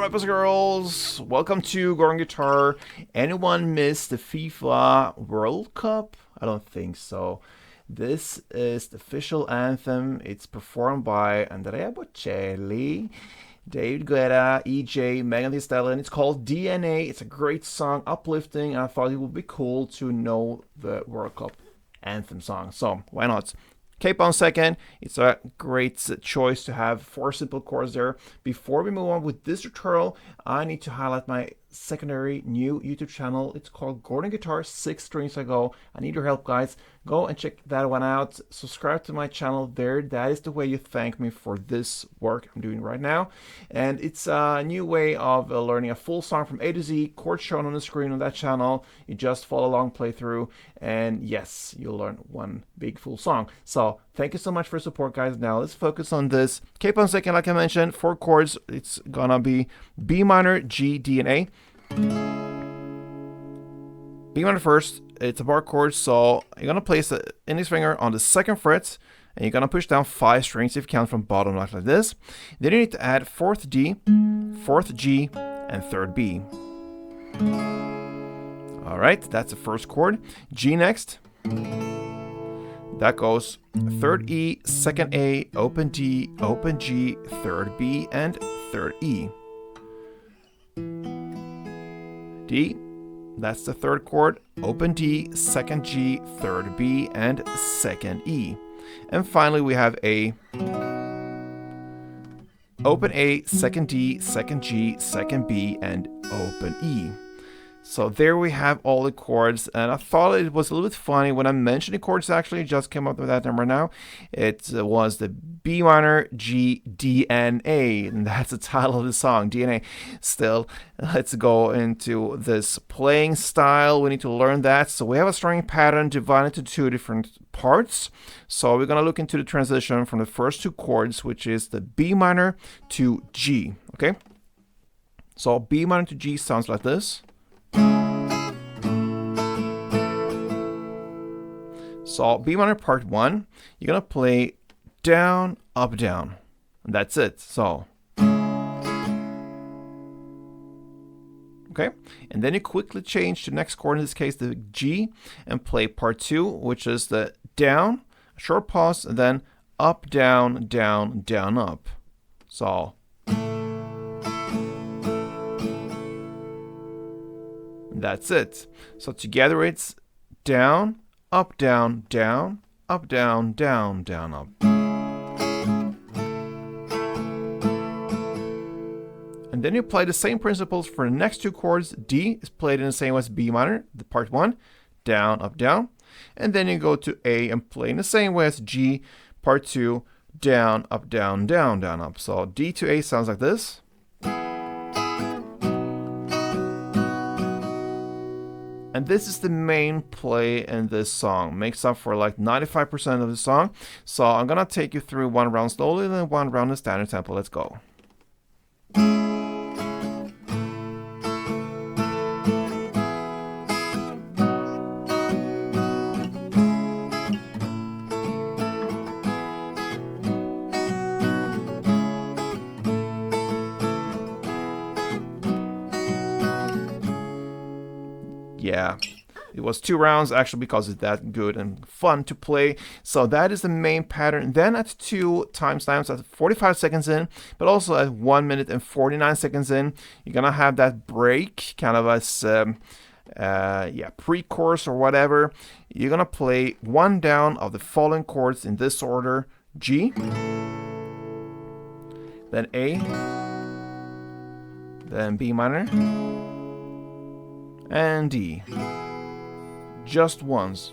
my boys and girls? Welcome to Gruvgear Guitar. Anyone missed the FIFA World Cup? I don't think so. This is the official anthem. It's performed by Andrea Bocelli, David Guetta, EJAE Megan Thee Stallion. It's called DNA. It's a great song, uplifting, and I thought it would be cool to know the World Cup anthem song. So why not? Keep on second. It's a great choice to have 4 simple chords there. Before we move on with this tutorial, I need to highlight my secondary new YouTube channel. It's called Gruvgear Guitar 6 Strings Ago. I need your help, guys. Go and check that one out. Subscribe to my channel there. That is the way you thank me for this work I'm doing right now. And it's a new way of learning a full song from A to Z, chords shown on the screen on that channel. You just follow along, play through, and yes, you'll learn one big full song. So thank you so much for your support, guys. Now let's focus on this. Keep on second, like I mentioned, 4 chords. It's gonna be B minor, G, D, and A. B minor first, it's a bar chord, so you're gonna place the index finger on the 2nd fret, and you're gonna push down 5 strings if you count from bottom like this. Then you need to add 4th D, 4th G, and 3rd B. Alright, that's the first chord. G next. That goes 3rd E, 2nd A, open D, open G, 3rd B, and 3rd E. D, that's the 3rd chord, open D, 2nd G, 3rd B, and 2nd E. And finally we have A, open A, 2nd D, 2nd G, 2nd B, and open E. So there we have all the chords, and I thought it was a little bit funny when I mentioned the chords. Actually just came up with that number now. It was the B minor, G, D, and A, and that's the title of the song, DNA. Still, let's go into this playing style. We need to learn that. So we have a strumming pattern divided into 2 different parts. So we're going to look into the transition from the first 2 chords, which is the B minor to G. Okay, so B minor to G sounds like this. So B minor part 1, you're gonna play down, up, down, and that's it. So okay, and then you quickly change to the next chord, in this case the G, and play part 2, which is the down, a short pause, and then up, down, down, down, up. So that's it. So together it's down, up, down, down, up, down, down, down, up. And then you play the same principles for the next 2 chords. D is played in the same way as B minor, the part 1, down, up, down. And then you go to A and play in the same way as G, part 2, down, up, down, down, down, up. So D to A sounds like this. And this is the main play in this song. Makes up for like 95% of the song. So I'm gonna take you through 1 round slowly and then 1 round in standard tempo. Let's go. Yeah, it was 2 rounds actually because it's that good and fun to play. So that is the main pattern. Then at 2 timestamps at 45 seconds in, but also at 1 minute and 49 seconds in, you're gonna have that break, kind of as pre-chorus or whatever. You're gonna play 1 down of the following chords in this order: G, then A, then B minor, and D, just once.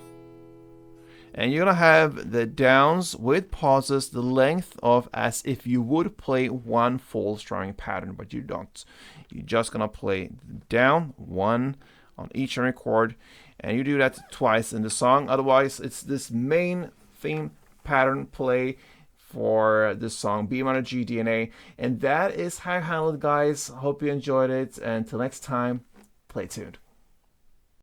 And you're gonna have the downs with pauses the length of as if you would play 1 full strumming pattern, but you don't. You're just gonna play down 1 on each and every chord, and you do that twice in the song. Otherwise it's this main theme pattern play for this song, B minor, G, D, and A. And that is how I handled it, guys. Hope you enjoyed it, and until next time, play tuned.